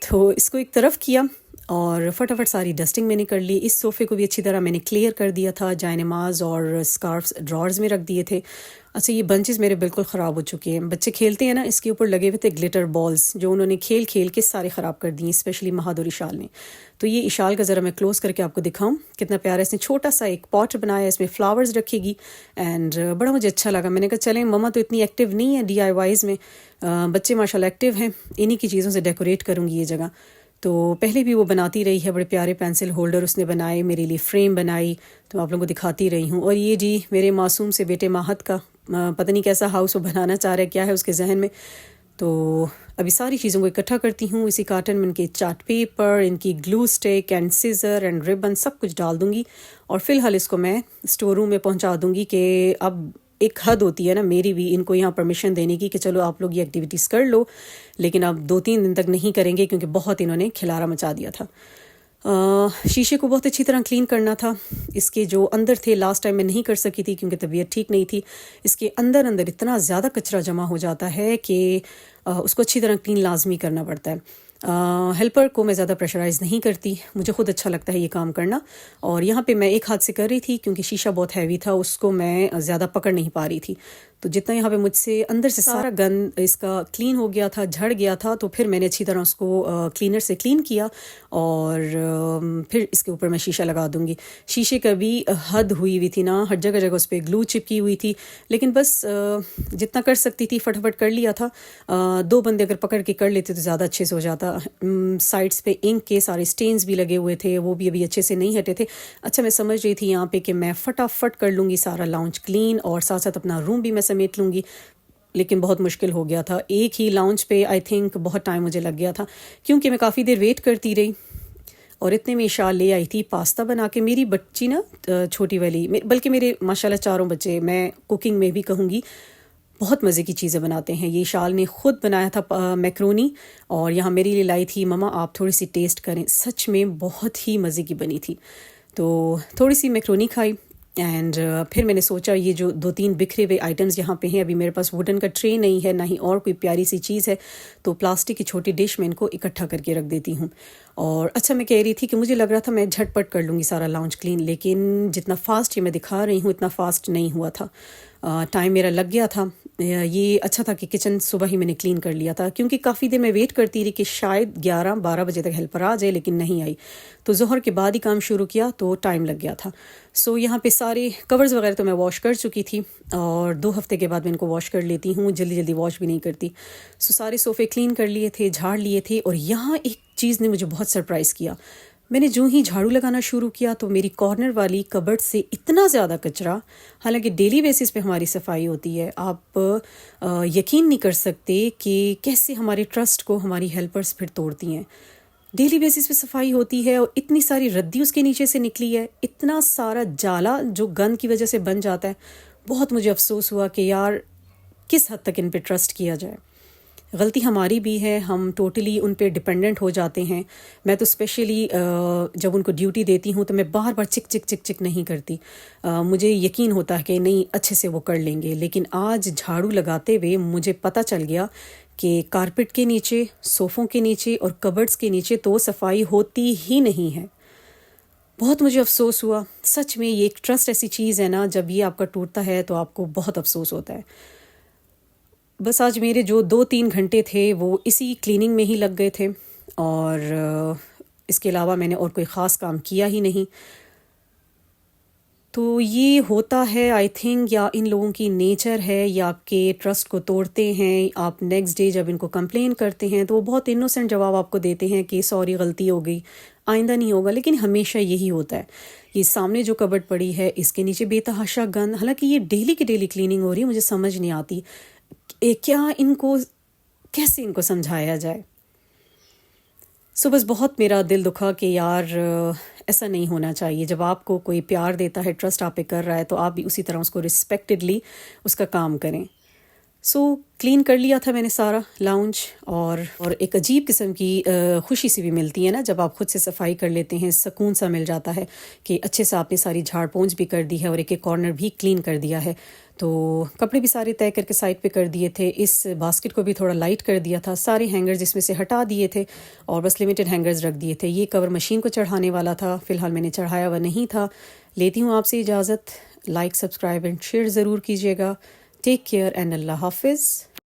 تو اس کو ایک طرف کیا اور فٹافٹ ساری ڈسٹنگ میں نے کر لی. اس صوفے کو بھی اچھی طرح میں نے کلیئر کر دیا تھا. جائے نماز اور اسکارفس ڈرارز میں رکھ دیے تھے. اچھا یہ بنچز میرے بالکل خراب ہو چکے ہیں. بچے کھیلتے ہیں نا, اس کے اوپر لگے ہوئے تھے گلیٹر بالز جو انہوں نے کھیل کھیل کے سارے خراب کر دیے, اسپیشلی مہاد اور اشال نے. تو یہ اشال کا ذرا میں کلوز کر کے آپ کو دکھاؤں کتنا پیارا. اس نے چھوٹا سا ایک پاٹ بنایا, اس میں فلاورز رکھے گی اینڈ بڑا مجھے اچھا لگا. میں نے کہا چلیں مما تو اتنی ایکٹیو نہیں ہے ڈی آئی وائز میں, بچے ماشاء اللہ ایکٹیو ہیں, انہی کی چیزوں سے ڈیکوریٹ کروں گی یہ جگہ. تو پہلے بھی وہ بناتی رہی ہے, بڑے پیارے پینسل ہولڈر اس نے بنائے, میرے لیے فریم بنائی, تو میں آپ لوگوں کو دکھاتی رہی ہوں. اور یہ جی میرے معصوم سے بیٹے ماہد کا پتہ نہیں کیسا ہاؤس وہ بنانا چاہ رہا ہے, کیا ہے اس کے ذہن میں. تو ابھی ساری چیزوں کو اکٹھا کرتی ہوں. اسی کارٹن میں ان کے چارٹ پیپر, ان کی glue stick and scissor and ribbon سب کچھ ڈال دوں گی, اور فی الحال اس کو میں اسٹور روم میں پہنچا دوں گی کہ اب ایک حد ہوتی ہے نا میری بھی ان کو یہاں پرمیشن دینے کی کہ چلو آپ لوگ یہ ایکٹیویٹیز کر لو, لیکن اب 2-3 دن تک نہیں کریں گے کیونکہ بہت انہوں نے کھلارا مچا دیا تھا. شیشے کو بہت اچھی طرح کلین کرنا تھا. اس کے جو اندر تھے لاسٹ ٹائم میں نہیں کر سکی تھی کیونکہ طبیعت ٹھیک نہیں تھی. اس کے اندر اتنا زیادہ کچرا جمع ہو جاتا ہے کہ اس کو اچھی طرح کلین لازمی کرنا پڑتا ہے. ہیلپر کو میں زیادہ پریشرائز نہیں کرتی, مجھے خود اچھا لگتا ہے یہ کام کرنا. اور یہاں پہ میں ایک ہاتھ سے کر رہی تھی کیونکہ شیشہ بہت ہیوی تھا, اس کو میں زیادہ پکڑ نہیں پا رہی تھی. تو جتنا یہاں پہ مجھ سے اندر سے سارا گند اس کا کلین ہو گیا تھا, جھڑ گیا تھا, تو پھر میں نے اچھی طرح اس کو کلینر سے کلین کیا اور پھر اس کے اوپر میں شیشہ لگا دوں گی. شیشے کا بھی حد ہوئی ہوئی تھی نا, ہر جگہ جگہ اس پہ گلو چپکی ہوئی تھی, لیکن بس جتنا کر سکتی تھی فٹافٹ کر لیا تھا. 2 بندے اگر پکڑ کے کر لیتے تو زیادہ اچھے سے ہو جاتا. سائڈس پہ انک کے سارے سٹینز بھی لگے ہوئے تھے, وہ بھی ابھی اچھے سے نہیں ہٹے تھے. اچھا میں سمجھ رہی تھی یہاں پہ کہ میں فٹافٹ کر لوں گی سارا لاؤنج کلین اور ساتھ ساتھ اپنا روم بھی میں سمیٹ لوں گی, لیکن بہت مشکل ہو گیا تھا. ایک ہی لاؤنج پہ آئی تھنک بہت ٹائم مجھے لگ گیا تھا کیونکہ میں کافی دیر ویٹ کرتی رہی. اور اتنے میں عشاء لے آئی تھی پاستا بنا کے. میری بچی نا چھوٹی والی, بلکہ میرے ماشاءاللہ 4 بچے, میں کوکنگ میں بھی کہوں گی بہت مزے کی چیزیں بناتے ہیں. یہ شال نے خود بنایا تھا میکرونی, اور یہاں میرے لیے لائی تھی مما آپ تھوڑی سی ٹیسٹ کریں. سچ میں بہت ہی مزے کی بنی تھی. تو تھوڑی سی میکرونی کھائی اینڈ پھر میں نے سوچا یہ جو 2-3 بکھرے ہوئے آئٹمز یہاں پہ ہیں, ابھی میرے پاس ووڈن کا ٹرے نہیں ہے, نہ ہی اور کوئی پیاری سی چیز ہے, تو پلاسٹک کی چھوٹی ڈش میں ان کو اکٹھا کر کے رکھ دیتی ہوں. اور اچھا میں کہہ رہی تھی کہ مجھے لگ رہا تھا میں جھٹ پٹ کر لوں گی سارا لاؤنج کلین, لیکن جتنا فاسٹ یہ میں دکھا رہی ہوں اتنا فاسٹ نہیں ہوا تھا. ٹائم میرا لگ گیا تھا. یہ اچھا تھا کہ کچن صبح ہی میں نے کلین کر لیا تھا کیونکہ کافی دیر میں ویٹ کرتی رہی کہ شاید 11-12 بجے تک ہیلپر آ جائے, لیکن نہیں آئی. تو ظہر کے بعد ہی کام شروع کیا تو ٹائم لگ گیا تھا. سو یہاں پہ سارے کورز وغیرہ تو میں واش کر چکی تھی, اور 2 ہفتے کے بعد میں ان کو واش کر لیتی ہوں, جلدی واش بھی نہیں کرتی. سو سارے صوفے کلین کر لیے تھے, جھاڑ لیے تھے. اور یہاں ایک چیز نے مجھے بہت سرپرائز کیا. میں نے جو ہی جھاڑو لگانا شروع کیا تو میری کارنر والی کبرڈ سے اتنا زیادہ کچرا, حالانکہ ڈیلی بیسس پہ ہماری صفائی ہوتی ہے, آپ یقین نہیں کر سکتے کہ کیسے ہمارے ٹرسٹ کو ہماری ہیلپرز پھر توڑتی ہیں. ڈیلی بیسس پہ صفائی ہوتی ہے اور اتنی ساری ردی اس کے نیچے سے نکلی ہے, اتنا سارا جالا جو گند کی وجہ سے بن جاتا ہے. بہت مجھے افسوس ہوا کہ یار کس حد تک ان پہ ٹرسٹ کیا جائے. غلطی ہماری بھی ہے, ہم ٹوٹلی ان پہ ڈپینڈنٹ ہو جاتے ہیں. میں تو اسپیشلی جب ان کو ڈیوٹی دیتی ہوں تو میں بار بار چک نہیں کرتی. مجھے یقین ہوتا ہے کہ نہیں اچھے سے وہ کر لیں گے, لیکن آج جھاڑو لگاتے ہوئے مجھے پتہ چل گیا کہ کارپٹ کے نیچے, صوفوں کے نیچے اور کبرڈز کے نیچے تو صفائی ہوتی ہی نہیں ہے. بہت مجھے افسوس ہوا. سچ میں یہ ایک ٹرسٹ ایسی چیز ہے نا, جب یہ آپ کا ٹوٹتا ہے تو آپ کو بہت افسوس ہوتا ہے. بس آج میرے جو 2-3 گھنٹے تھے وہ اسی کلیننگ میں ہی لگ گئے تھے, اور اس کے علاوہ میں نے اور کوئی خاص کام کیا ہی نہیں. تو یہ ہوتا ہے آئی تھنک, یا ان لوگوں کی نیچر ہے, یا آپ کے ٹرسٹ کو توڑتے ہیں. آپ نیکسٹ ڈے جب ان کو کمپلین کرتے ہیں تو وہ بہت انوسینٹ جواب آپ کو دیتے ہیں کہ سوری غلطی ہو گئی, آئندہ نہیں ہوگا. لیکن ہمیشہ یہی ہوتا ہے. یہ سامنے جو کبڈ پڑی ہے اس کے نیچے بے تحاشا گند, حالانکہ یہ ڈیلی کی ڈیلی کلیننگ ہو رہی ہے. مجھے سمجھ نہیں آتی کیا ان کو, کیسے ان کو سمجھایا جائے. سو بس بہت میرا دل دکھا کہ یار ایسا نہیں ہونا چاہیے. جب آپ کو کوئی پیار دیتا ہے, ٹرسٹ آپ پہ کر رہا ہے, تو آپ بھی اسی طرح اس کو رسپیکٹڈلی اس کا کام کریں. سو کلین کر لیا تھا میں نے سارا لاؤنج، اور ایک عجیب قسم کی خوشی سی بھی ملتی ہے نا جب آپ خود سے صفائی کر لیتے ہیں، سکون سا مل جاتا ہے کہ اچھے سے آپ نے ساری جھاڑ پونچھ بھی کر دی ہے اور ایک ایک کارنر بھی کلین کر دیا ہے۔ تو کپڑے بھی سارے طے کر کے سائڈ پہ کر دیے تھے، اس باسکٹ کو بھی تھوڑا لائٹ کر دیا تھا، سارے ہینگرز اس میں سے ہٹا دیے تھے اور بس لمیٹڈ ہینگرز رکھ دیے تھے۔ یہ کور مشین کو چڑھانے والا تھا، فی الحال میں نے چڑھایا ہوا نہیں تھا۔ لیتی ہوں آپ سے اجازت، لائک سبسکرائب اینڈ شیئر ضرور کیجیے گا۔ ٹیک کیئر اینڈ اللہ حافظ۔